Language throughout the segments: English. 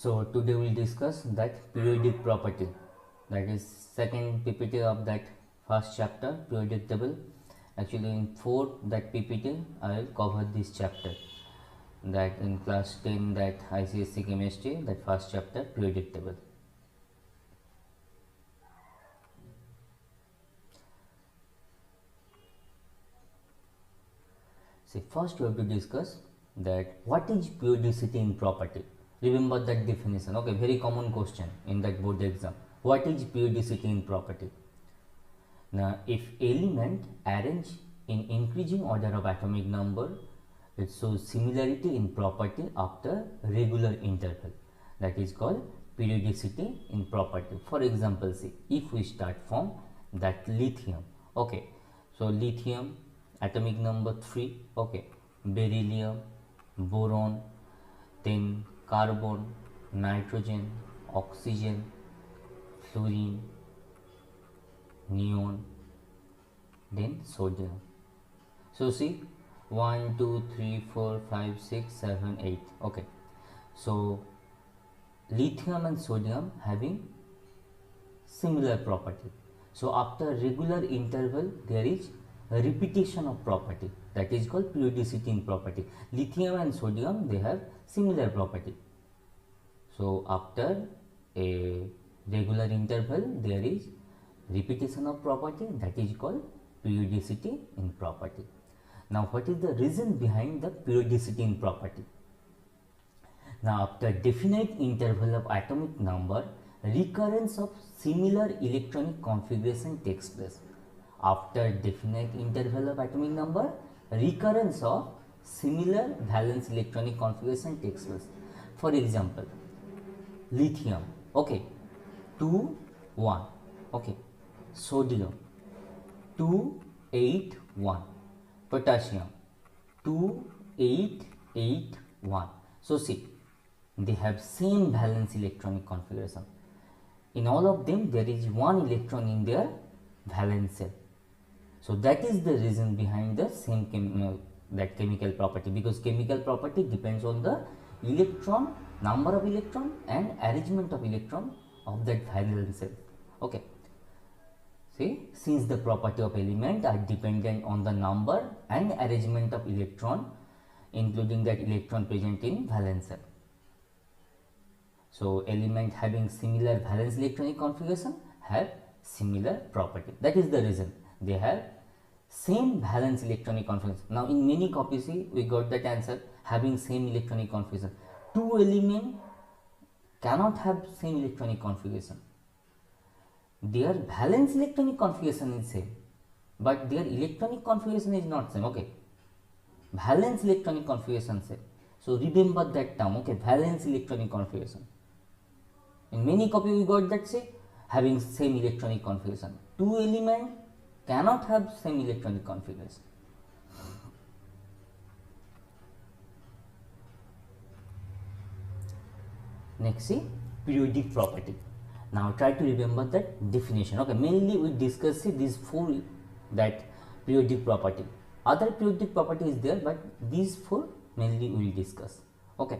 So today we will discuss that periodic property, that is second PPT of that first chapter, periodic table. Actually in fourth that PPT I will cover this chapter, that in class 10 that ICSE chemistry, that first chapter, periodic table. See, first we have to discuss that what is periodicity in property. Remember that definition. Okay, very common question in that board exam. What is periodicity in property? Now, if element arranged in increasing order of atomic number, it shows similarity in property after regular interval. That is called periodicity in property. For example, see, if we start from that lithium, okay, so lithium atomic number 3, okay, beryllium, boron, then carbon, nitrogen, oxygen, fluorine, neon, then sodium. So see, 1 2 3 4 5 6 7 8, okay, so lithium and sodium having similar property. So after regular interval there is a repetition of property, that is called periodicity in property. Lithium and sodium, they have similar property. So after a regular interval there is repetition of property, that is called periodicity in property. Now what is the reason behind the periodicity in property? Now after definite interval of atomic number, recurrence of similar electronic configuration takes place. After definite interval of atomic number, recurrence of similar valence electronic configuration takes place. For example, lithium, okay, 2 1, okay, sodium 2 8 1, potassium 2 8 8 1. So see, they have same valence electronic configuration. In all of them there is one electron in their valence shell. So that is the reason behind the same that chemical property, because chemical property depends on the electron, number of electron and arrangement of electron of that valence shell. Okay, see, since the property of element are dependent on the number and arrangement of electron, including that electron present in valence shell. So element having similar valence electronic configuration have similar property. That is the reason they have same valence electronic configuration. Now in many copies we got that answer having same electronic configuration. Two elements cannot have same electronic configuration. Their valence electronic configuration is same, but their electronic configuration is not same. Okay, valence electronic configuration same. So remember that term. Okay, valence electronic configuration. In many copies we got that say having same electronic configuration. Two elements cannot have same electronic configuration. Next, see, periodic property. Now try to remember that definition. Okay, mainly we discuss these four, that periodic property. Other periodic property is there, but these four mainly we will discuss. Okay,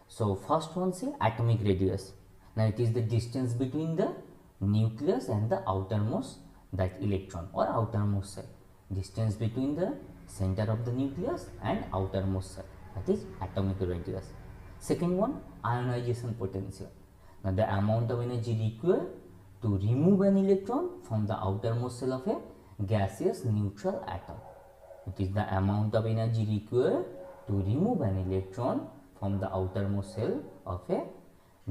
so first one, say atomic radius. Now it is the distance between the nucleus and the outermost that electron or outermost cell. Distance between the center of the nucleus and outermost cell, that is atomic radius. Second one, ionization potential. Now the amount of energy required to remove an electron from the outermost cell of a gaseous neutral atom. It is the amount of energy required to remove an electron from the outermost cell of a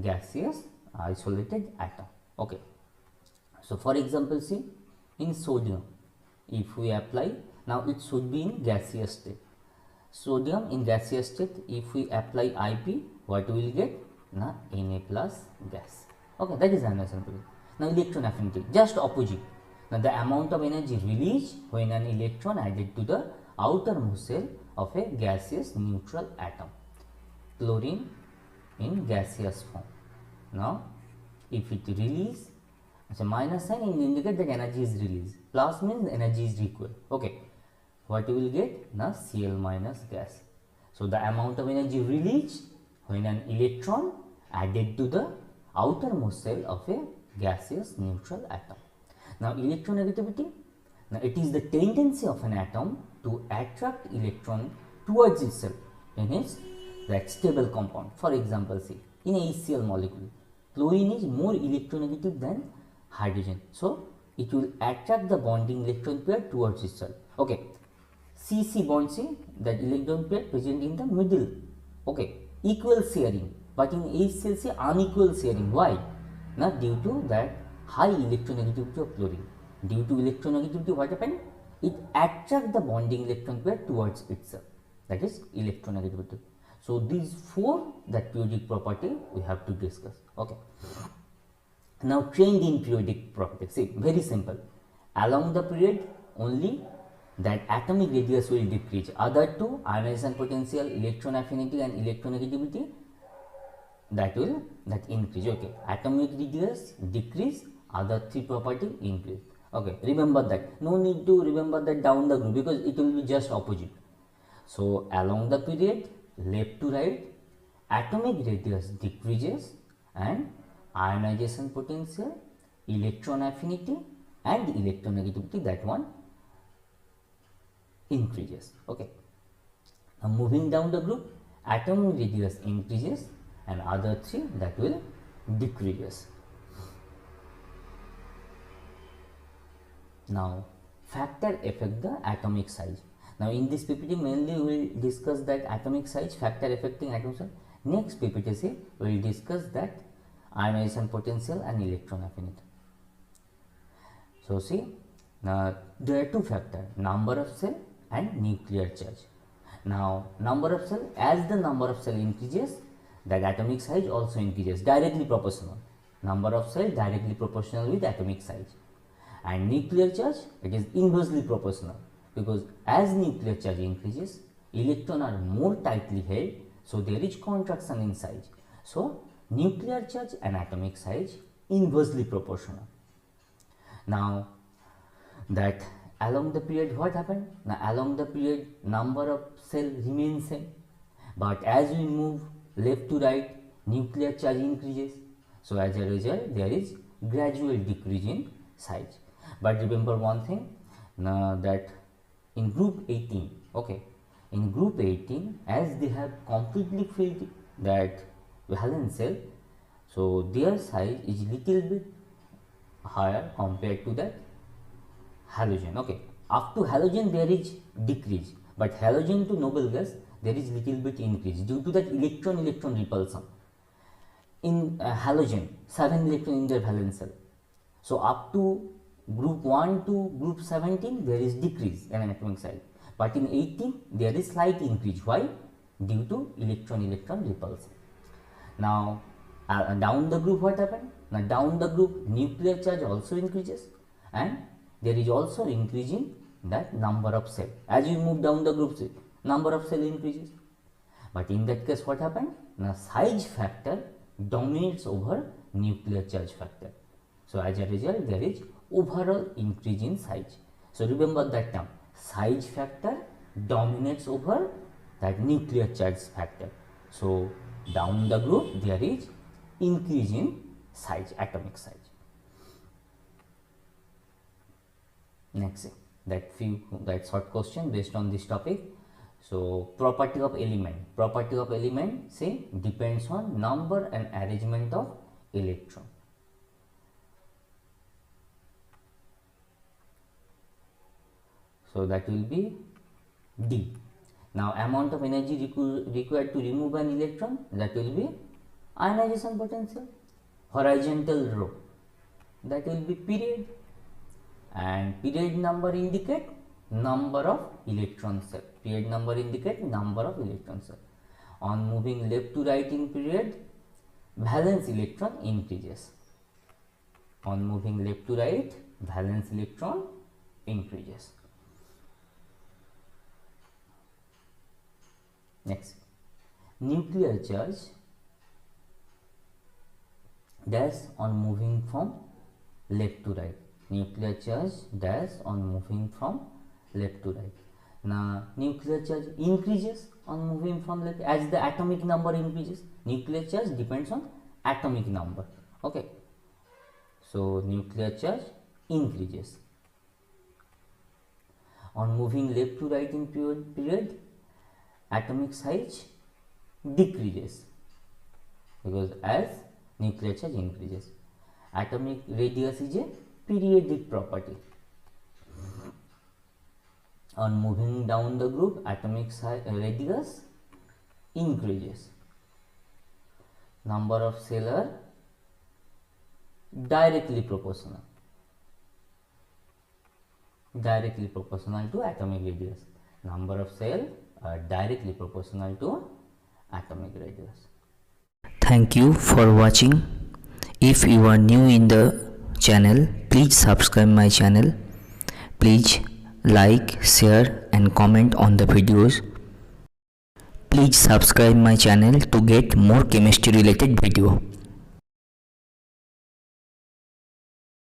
gaseous isolated atom. Okay, so for example, see, in sodium, if we apply, now it should be in gaseous state. Sodium in gaseous state, if we apply IP, what we will get? Now Na plus gas. Okay, that is ionization potential. Now electron affinity, just opposite. Now the amount of energy released when an electron added to the outermost shell of a gaseous neutral atom. Chlorine in gaseous form. Now if it release, so minus sign indicate that energy is released, plus means energy is required. Okay, what you will get? Now Cl minus gas. So the amount of energy released when an electron added to the outermost shell of a gaseous neutral atom. Now electronegativity, now it is the tendency of an atom to attract electron towards itself in its that stable compound. For example, say in a HCl molecule, chlorine is more electronegative than hydrogen, so it will attract the bonding electron pair towards itself. Okay, CC bond, say that electron pair present in the middle. Okay, equal sharing, but in HCl say unequal sharing. Why? Not due to that high electronegativity of chlorine. Due to electronegativity, what happened? It attracts the bonding electron pair towards itself. That is electronegativity. So these four that periodic property we have to discuss. Okay. Now trend in periodic property. See, very simple. Along the period only that atomic radius will decrease. Other two, ionization potential, electron affinity and electronegativity, that increase. Okay, atomic radius decrease, other three property increase. Okay, remember that. No need to remember that down the group because it will be just opposite. So along the period, left to right, atomic radius decreases and ionization potential, electron affinity and electronegativity, that one increases. Okay, now moving down the group, atomic radius increases and other three that will decreases. Now factor affect the atomic size. Now in this PPT mainly we will discuss that atomic size, factor affecting atomic size. Next PPT say we will discuss that ionization potential and electron affinity. So see, now there are two factors, number of cell and nuclear charge. Now number of cell, as the number of cell increases, that atomic size also increases, directly proportional. Number of cell directly proportional with atomic size. And nuclear charge, it is inversely proportional, because as nuclear charge increases, electrons are more tightly held, so there is contraction in size. So nuclear charge and atomic size inversely proportional. Now that along the period what happened? Now along the period number of cell remains same, but as we move left to right, nuclear charge increases. So as a result, there is gradual decrease in size. But remember one thing, that in group 18, okay, in group 18, as they have completely filled that valence shell, so their size is little bit higher compared to that halogen. Okay, up to halogen there is decrease, but halogen to noble gas there is little bit increase due to that electron repulsion. In halogen, 7 electron in their valence shell. So up to group 1 to group 17 there is decrease in atomic size, but in 18 there is slight increase. Why? Due to electron repulsion. Now down the group what happened? Now down the group nuclear charge also increases and there is also increase in that number of cell. As you move down the group, number of cell increases. But in that case what happened? Now size factor dominates over nuclear charge factor. So as a result there is overall increase in size. So remember that term, size factor dominates over that nuclear charge factor. So down the group there is increase in size, atomic size. Next, that short question based on this topic. So property of element, say depends on number and arrangement of electron. So that will be D. Now amount of energy required to remove an electron, that will be ionization potential. Horizontal row, that will be period, and period number indicate number of electron cell. Period number indicate number of electron cell. On moving left to right in period, valence electron increases. On moving left to right, valence electron increases. Next, nuclear charge dash on moving from left to right. Nuclear charge dash on moving from left to right. Now nuclear charge increases on moving from left as the atomic number increases. Nuclear charge depends on atomic number. Okay, so nuclear charge increases. On moving left to right in period, atomic size decreases, because as nuclear charge increases. Atomic radius is a periodic property. On moving down the group, atomic radius increases. Number of cells are directly proportional to atomic radius. Number of cells are directly proportional to atomic radius. Thank you for watching. If you are new in the channel, please subscribe my channel. Please like, share and comment on the videos. Please subscribe my channel to get more chemistry related video.